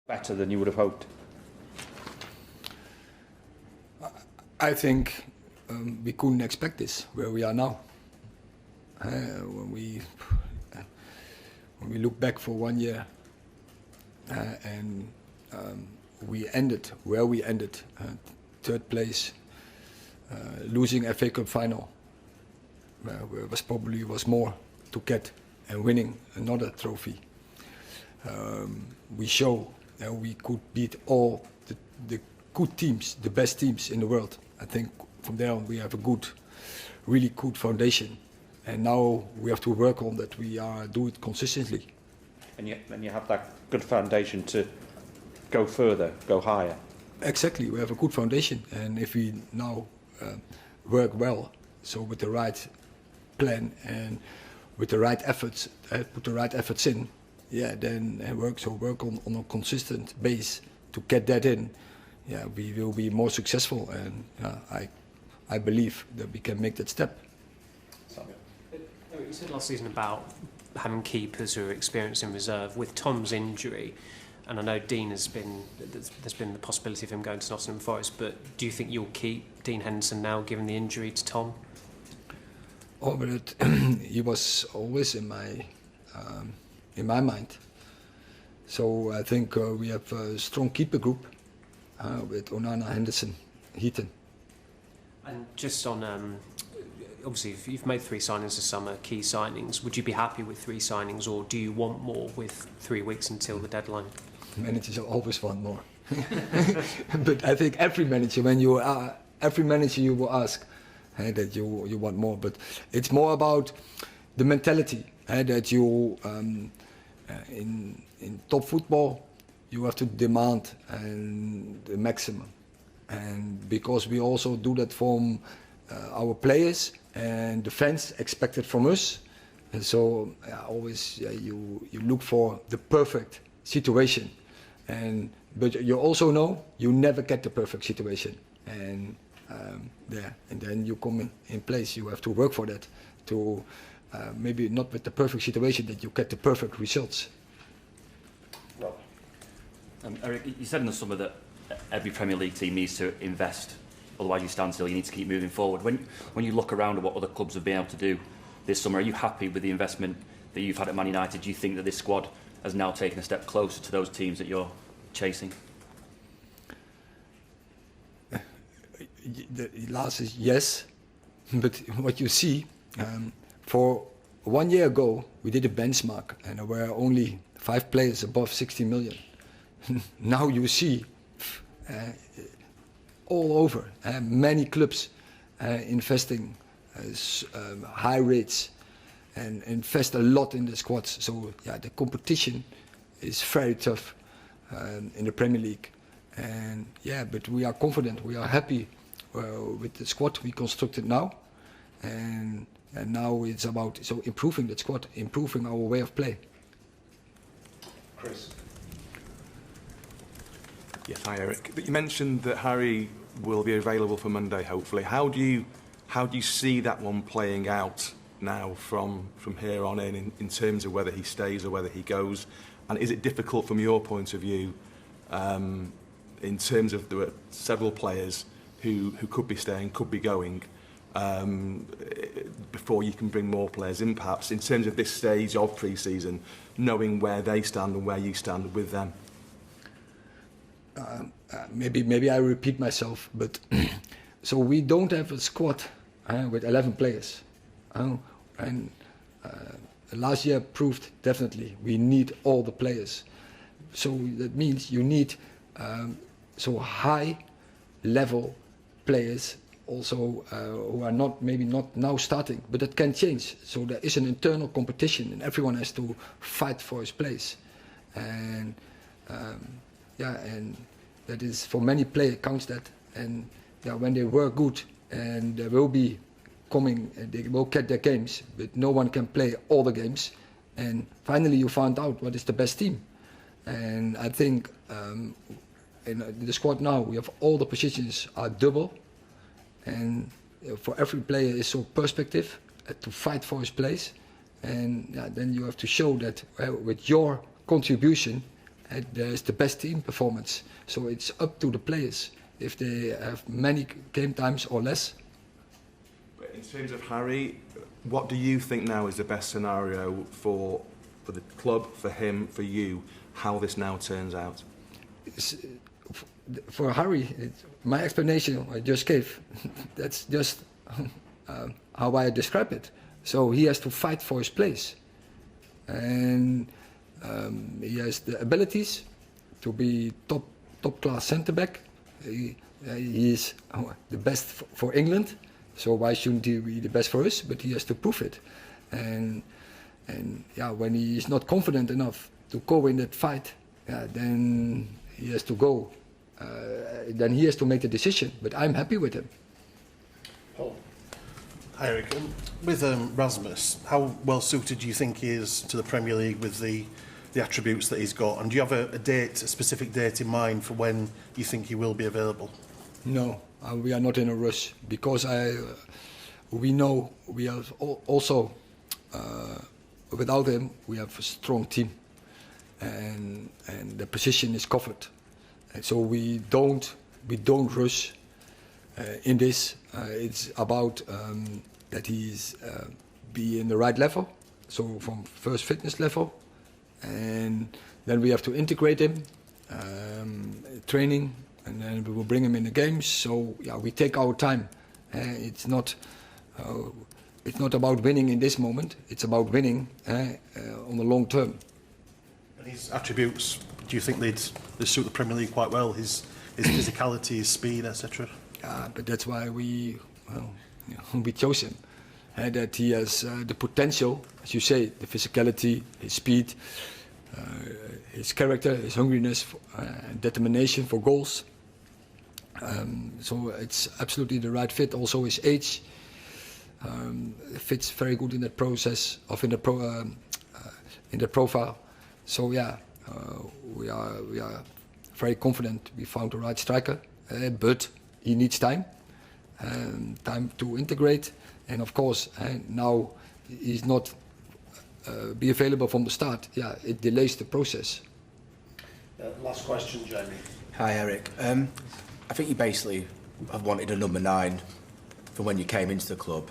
better than you would have hoped? I think we couldn't expect this where we are now. When we look back for 1 year and we ended where we ended, third place, losing FA Cup final, where it was probably more to get, and winning another trophy. We show that we could beat all the good teams, the best teams in the world. I think from there on we have a really good foundation, and now we have to work on that. We do it consistently. And you have that good foundation to go further, go higher. Exactly, we have a good foundation, and if we now work well, so with the right plan and with the right efforts, put the right efforts in, then work on a consistent base to get that in. We will be more successful, and I believe that we can make that step. You said last season about having keepers who are experienced in reserve. With Tom's injury, and I know Dean there's been the possibility of him going to Nottingham Forest, but do you think you'll keep Dean Henderson now, given the injury to Tom? Oh, but he was always in my mind. So I think we have a strong keeper group with Onana, Henderson, Heaton. And just on, obviously you've made 3 signings this summer, key signings. Would you be happy with 3 signings, or do you want more with 3 weeks until the deadline? Managers always want more. But I think every manager you will ask that you want more. But it's more about the mentality that you in top football you have to demand the maximum, and because we also do that from our players, and the fans expect it from us, and so always you look for the perfect situation, but you also know you never get the perfect situation, and then you come in place. You have to work for that to maybe not with the perfect situation that you get the perfect results. Erik, you said in the summer that every Premier League team needs to invest, otherwise you stand still. You need to keep moving forward. When you look around at what other clubs have been able to do this summer, are you happy with the investment that you've had at Man United? Do you think that this squad has now taken a step closer to those teams that you're chasing? The last is yes, but what you see, for 1 year ago we did a benchmark and there were only 5 players above 60 million. Now you see all over many clubs investing high rates and invest a lot in the squads. So the competition is very tough in the Premier League, and but we are confident, we are happy with the squad we constructed now, and now it's about improving that squad, improving our way of play. Chris. Yes, hi Erik. But you mentioned that Harry will be available for Monday, hopefully. How do you see that one playing out now from here on in terms of whether he stays or whether he goes? And is it difficult from your point of view, in terms of there are several players who could be staying, could be going, before you can bring more players in, perhaps, in terms of this stage of pre-season, knowing where they stand and where you stand with them? Maybe I repeat myself, but so we don't have a squad with 11 players, and last year proved definitely we need all the players. So that means you need so high level players also who are maybe not now starting, but that can change. So there is an internal competition, and everyone has to fight for his place, and and that is for many players counts that, and when they work good and they will be coming, they will get their games, but no one can play all the games, and finally you find out what is the best team. And I think in the squad now we have all the positions are double, and for every player is so perspective to fight for his place, and then you have to show that with your contribution there's the best team performance. So it's up to the players if they have many game times or less. In terms of Harry, what do you think now is the best scenario for the club, for him, for you, how this now turns out? For Harry, my explanation I just gave, that's just how I describe it. So he has to fight for his place. And he has the abilities to be top class centre back. He is the best for England, so why shouldn't he be the best for us? But he has to prove it. And yeah, when he is not confident enough to go in that fight, yeah, then he has to go. Then he has to make the decision. But I'm happy with him. Paul. Hi, Erik. With Rasmus, how well suited do you think he is to the Premier League with the attributes that he's got? And do you have a specific date in mind for when you think he will be available? No, we are not in a rush because we know we have also without him we have a strong team, and the position is covered, and so we don't rush in this. It's about that he's be in the right level, so from first fitness level, and then we have to integrate him, training, and then we will bring him in the games. So yeah, we take our time. It's not about winning in this moment. It's about winning on the long term. And his attributes, do you think they'd suit the Premier League quite well? His physicality, his speed, etc. Yeah, but that's why we chose him. That he has the potential, as you say, the physicality, his speed, his character, his hungriness, determination for goals. So it's absolutely the right fit. Also his age fits very good in that process of in the profile. So yeah, we are very confident we found the right striker, but he needs time to integrate, and of course now he's not be available from the start. Yeah, it delays the process. Last question, Jamie. Hi, Erik. I think you basically have wanted a number 9 from when you came into the club,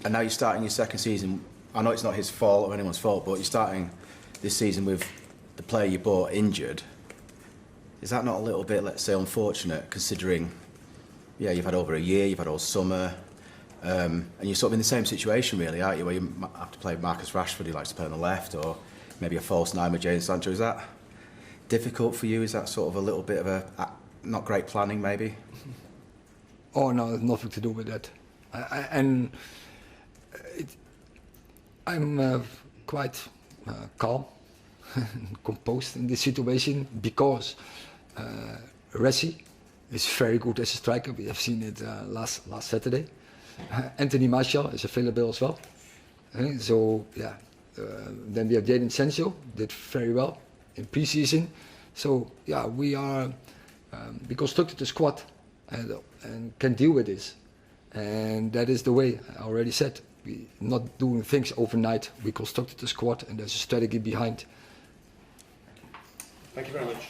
and now you're starting your second season. I know it's not his fault or anyone's fault, but you're starting this season with the player you bought injured. Is that not a little bit, let's say, unfortunate, considering, yeah, you've had over a year, you've had all summer, and you're sort of in the same situation, really, aren't you, where you have to play Marcus Rashford, who likes to play on the left, or maybe a false 9 with Jadon Sancho. Is that difficult for you? Is that sort of a little bit of a not great planning, maybe? Oh no, nothing to do with that. I'm quite calm, composed in this situation because Ressi is very good as a striker. We have seen it last Saturday. Anthony Martial is available as well. So yeah, then we have Jadon Sancho, did very well in pre-season. So yeah, we constructed the squad and can deal with this. And that is the way I already said. We're not doing things overnight. We constructed the squad and there's a strategy behind. Thank you very much.